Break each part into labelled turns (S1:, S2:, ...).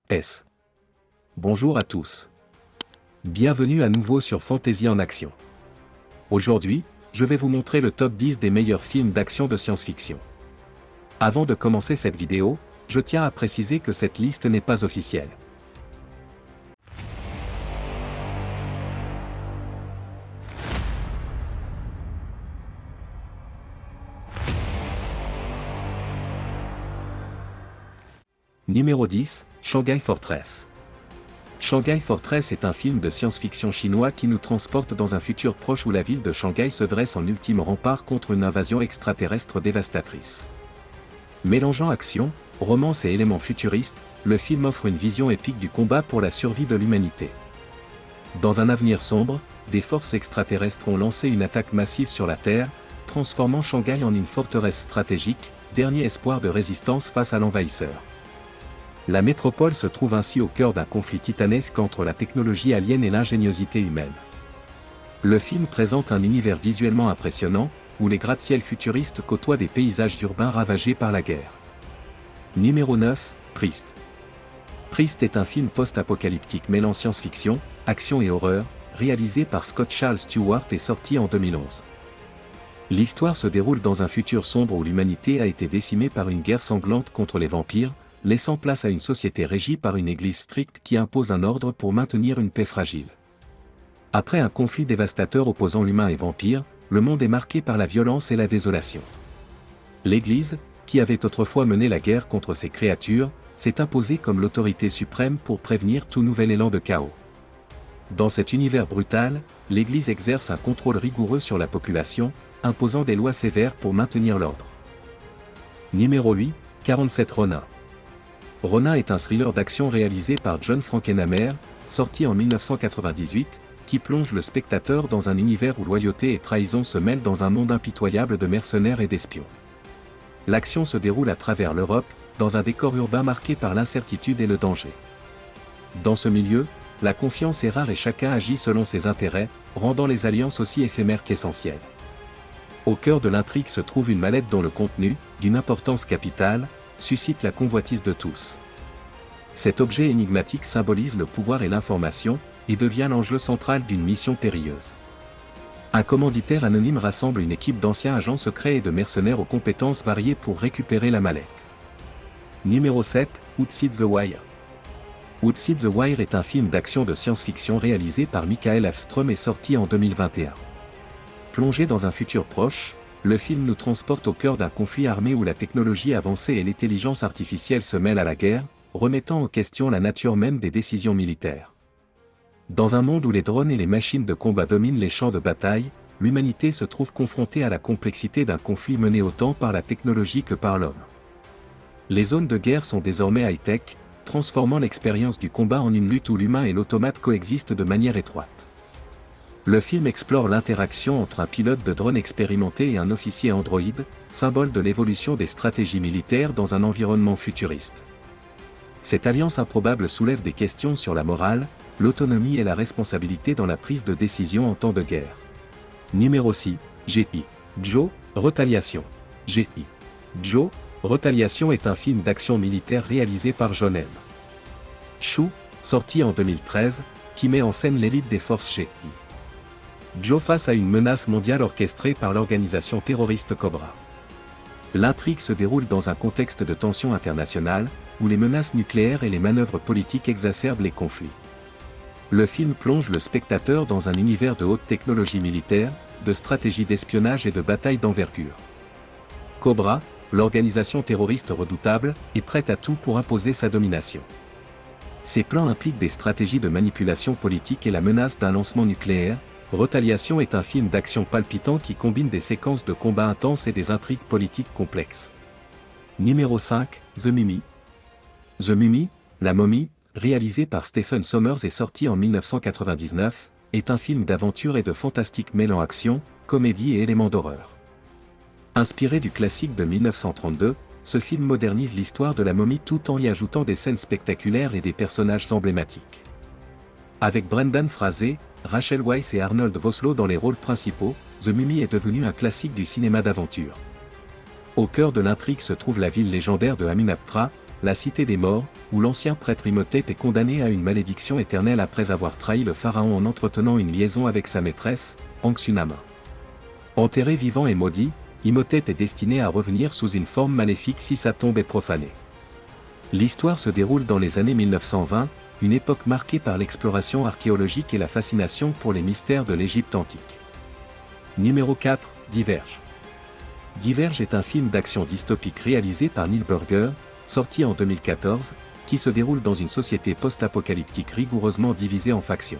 S1: S. Bonjour à tous. Bienvenue à nouveau sur Fantasy en Action. Aujourd'hui, je vais vous montrer le top 10 des meilleurs films d'action de science-fiction. Avant de commencer cette vidéo, je tiens à préciser que cette liste n'est pas officielle. Numéro 10, Shanghai Fortress. Shanghai Fortress est un film de science-fiction chinois qui nous transporte dans un futur proche où la ville de Shanghai se dresse en ultime rempart contre une invasion extraterrestre dévastatrice. Mélangeant action, romance et éléments futuristes, le film offre une vision épique du combat pour la survie de l'humanité. Dans un avenir sombre, des forces extraterrestres ont lancé une attaque massive sur la Terre, transformant Shanghai en une forteresse stratégique, dernier espoir de résistance face à l'envahisseur. La métropole se trouve ainsi au cœur d'un conflit titanesque entre la technologie alien et l'ingéniosité humaine. Le film présente un univers visuellement impressionnant, où les gratte-ciel futuristes côtoient des paysages urbains ravagés par la guerre. Numéro 9, Priest. Priest est un film post-apocalyptique mêlant science-fiction, action et horreur, réalisé par Scott Charles Stewart et sorti en 2011. L'histoire se déroule dans un futur sombre où l'humanité a été décimée par une guerre sanglante contre les vampires, laissant place à une société régie par une église stricte qui impose un ordre pour maintenir une paix fragile. Après un conflit dévastateur opposant humains et vampires, le monde est marqué par la violence et la désolation. L'Église, qui avait autrefois mené la guerre contre ces créatures, s'est imposée comme l'autorité suprême pour prévenir tout nouvel élan de chaos. Dans cet univers brutal, l'Église exerce un contrôle rigoureux sur la population, imposant des lois sévères pour maintenir l'ordre. Numéro 8, 47 Ronin. Ronin est un thriller d'action réalisé par John Frankenheimer, sorti en 1998, qui plonge le spectateur dans un univers où loyauté et trahison se mêlent dans un monde impitoyable de mercenaires et d'espions. L'action se déroule à travers l'Europe, dans un décor urbain marqué par l'incertitude et le danger. Dans ce milieu, la confiance est rare et chacun agit selon ses intérêts, rendant les alliances aussi éphémères qu'essentielles. Au cœur de l'intrigue se trouve une mallette dont le contenu, d'une importance capitale, suscite la convoitise de tous. Cet objet énigmatique symbolise le pouvoir et l'information, et devient l'enjeu central d'une mission périlleuse. Un commanditaire anonyme rassemble une équipe d'anciens agents secrets et de mercenaires aux compétences variées pour récupérer la mallette. Numéro 7, Outside the Wire. Outside the Wire est un film d'action de science-fiction réalisé par Michael Afstrom et sorti en 2021. Plongé dans un futur proche, le film nous transporte au cœur d'un conflit armé où la technologie avancée et l'intelligence artificielle se mêlent à la guerre, remettant en question la nature même des décisions militaires. Dans un monde où les drones et les machines de combat dominent les champs de bataille, l'humanité se trouve confrontée à la complexité d'un conflit mené autant par la technologie que par l'homme. Les zones de guerre sont désormais high-tech, transformant l'expérience du combat en une lutte où l'humain et l'automate coexistent de manière étroite. Le film explore l'interaction entre un pilote de drone expérimenté et un officier androïde, symbole de l'évolution des stratégies militaires dans un environnement futuriste. Cette alliance improbable soulève des questions sur la morale, l'autonomie et la responsabilité dans la prise de décision en temps de guerre. Numéro 6, G.I. Joe, Retaliation. G.I. Joe, Retaliation est un film d'action militaire réalisé par John M. Chu, sorti en 2013, qui met en scène l'élite des forces G.I. Joe face à une menace mondiale orchestrée par l'organisation terroriste Cobra. L'intrigue se déroule dans un contexte de tension internationale, où les menaces nucléaires et les manœuvres politiques exacerbent les conflits. Le film plonge le spectateur dans un univers de haute technologie militaire, de stratégie d'espionnage et de bataille d'envergure. Cobra, l'organisation terroriste redoutable, est prête à tout pour imposer sa domination. Ses plans impliquent des stratégies de manipulation politique et la menace d'un lancement nucléaire. Retaliation est un film d'action palpitant qui combine des séquences de combats intenses et des intrigues politiques complexes. Numéro 5, The Mummy. The Mummy, la momie, réalisé par Stephen Sommers et sorti en 1999, est un film d'aventure et de fantastique mêlant action, comédie et éléments d'horreur. Inspiré du classique de 1932, ce film modernise l'histoire de la momie tout en y ajoutant des scènes spectaculaires et des personnages emblématiques. Avec Brendan Fraser, Rachel Weisz et Arnold Vosloo dans les rôles principaux, The Mummy est devenu un classique du cinéma d'aventure. Au cœur de l'intrigue se trouve la ville légendaire de Aminaptra, la cité des morts, où l'ancien prêtre Imhotep est condamné à une malédiction éternelle après avoir trahi le pharaon en entretenant une liaison avec sa maîtresse, Anck-Su-Nama. Enterré vivant et maudit, Imhotep est destiné à revenir sous une forme maléfique si sa tombe est profanée. L'histoire se déroule dans les années 1920, une époque marquée par l'exploration archéologique et la fascination pour les mystères de l'Égypte antique. Numéro 4, Diverge. Diverge est un film d'action dystopique réalisé par Neil Burger, sorti en 2014, qui se déroule dans une société post-apocalyptique rigoureusement divisée en factions.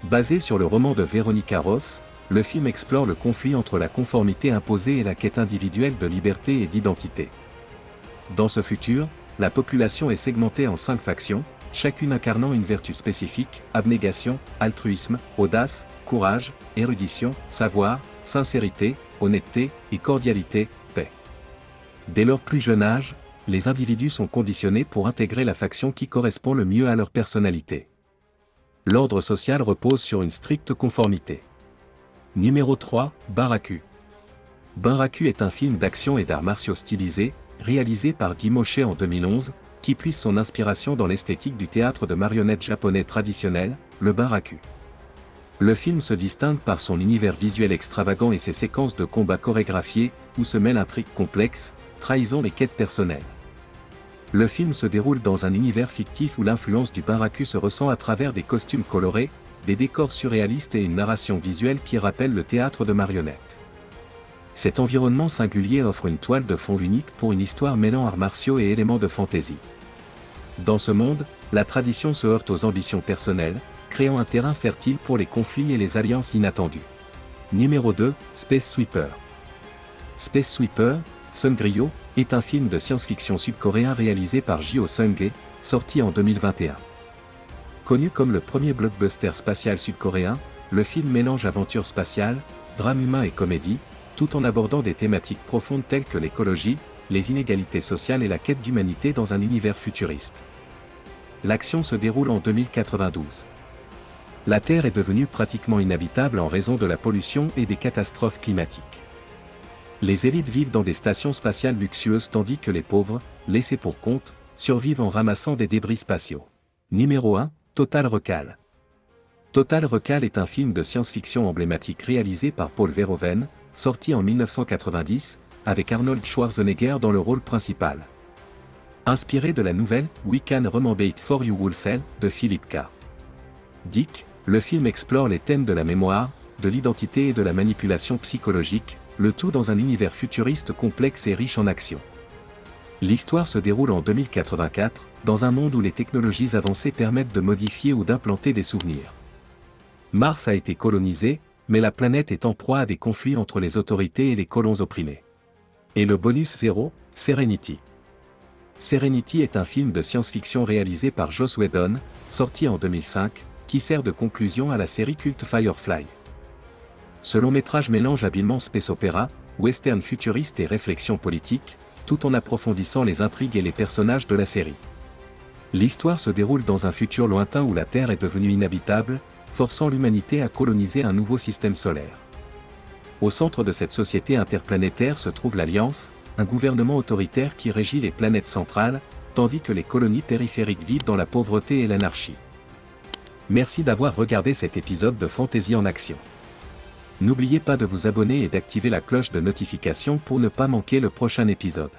S1: Basé sur le roman de Veronica Ross, le film explore le conflit entre la conformité imposée et la quête individuelle de liberté et d'identité. Dans ce futur, la population est segmentée en 5 factions, chacune incarnant une vertu spécifique: abnégation, altruisme, audace, courage, érudition, savoir, sincérité, honnêteté et cordialité, paix. Dès leur plus jeune âge, les individus sont conditionnés pour intégrer la faction qui correspond le mieux à leur personnalité. L'ordre social repose sur une stricte conformité. Numéro 3, Banraku. Banraku est un film d'action et d'arts martiaux stylisé, réalisé par Guy Mochet en 2011, qui puise son inspiration dans l'esthétique du théâtre de marionnettes japonais traditionnel, le Banraku. Le film se distingue par son univers visuel extravagant et ses séquences de combats chorégraphiées, où se mêlent intrigues complexes, trahison et quêtes personnelles. Le film se déroule dans un univers fictif où l'influence du Banraku se ressent à travers des costumes colorés, des décors surréalistes et une narration visuelle qui rappelle le théâtre de marionnettes. Cet environnement singulier offre une toile de fond unique pour une histoire mêlant arts martiaux et éléments de fantaisie. Dans ce monde, la tradition se heurte aux ambitions personnelles, créant un terrain fertile pour les conflits et les alliances inattendues. Numéro 2, Space Sweeper. Space Sweeper, Seungryeo, est un film de science-fiction sud-coréen réalisé par Jo Seung-hae, sorti en 2021. Connu comme le premier blockbuster spatial sud-coréen, le film mélange aventure spatiale, drame humain et comédie, tout en abordant des thématiques profondes telles que l'écologie, les inégalités sociales et la quête d'humanité dans un univers futuriste. L'action se déroule en 2092. La Terre est devenue pratiquement inhabitable en raison de la pollution et des catastrophes climatiques. Les élites vivent dans des stations spatiales luxueuses tandis que les pauvres, laissés pour compte, survivent en ramassant des débris spatiaux. Numéro 1, Total Recall. Total Recall est un film de science-fiction emblématique réalisé par Paul Verhoeven, sorti en 1990, avec Arnold Schwarzenegger dans le rôle principal. Inspiré de la nouvelle « We Can Remember It for You Wholesale » de Philip K. Dick, le film explore les thèmes de la mémoire, de l'identité et de la manipulation psychologique, le tout dans un univers futuriste complexe et riche en action. L'histoire se déroule en 2084, dans un monde où les technologies avancées permettent de modifier ou d'implanter des souvenirs. Mars a été colonisé, mais la planète est en proie à des conflits entre les autorités et les colons opprimés. Et le bonus 0, Serenity. Serenity est un film de science-fiction réalisé par Joss Whedon, sorti en 2005, qui sert de conclusion à la série culte Firefly. Ce long-métrage mélange habilement space opéra, western futuriste et réflexion politique, tout en approfondissant les intrigues et les personnages de la série. L'histoire se déroule dans un futur lointain où la Terre est devenue inhabitable, forçant l'humanité à coloniser un nouveau système solaire. Au centre de cette société interplanétaire se trouve l'Alliance, un gouvernement autoritaire qui régit les planètes centrales, tandis que les colonies périphériques vivent dans la pauvreté et l'anarchie. Merci d'avoir regardé cet épisode de Fantaisie en Action. N'oubliez pas de vous abonner et d'activer la cloche de notification pour ne pas manquer le prochain épisode.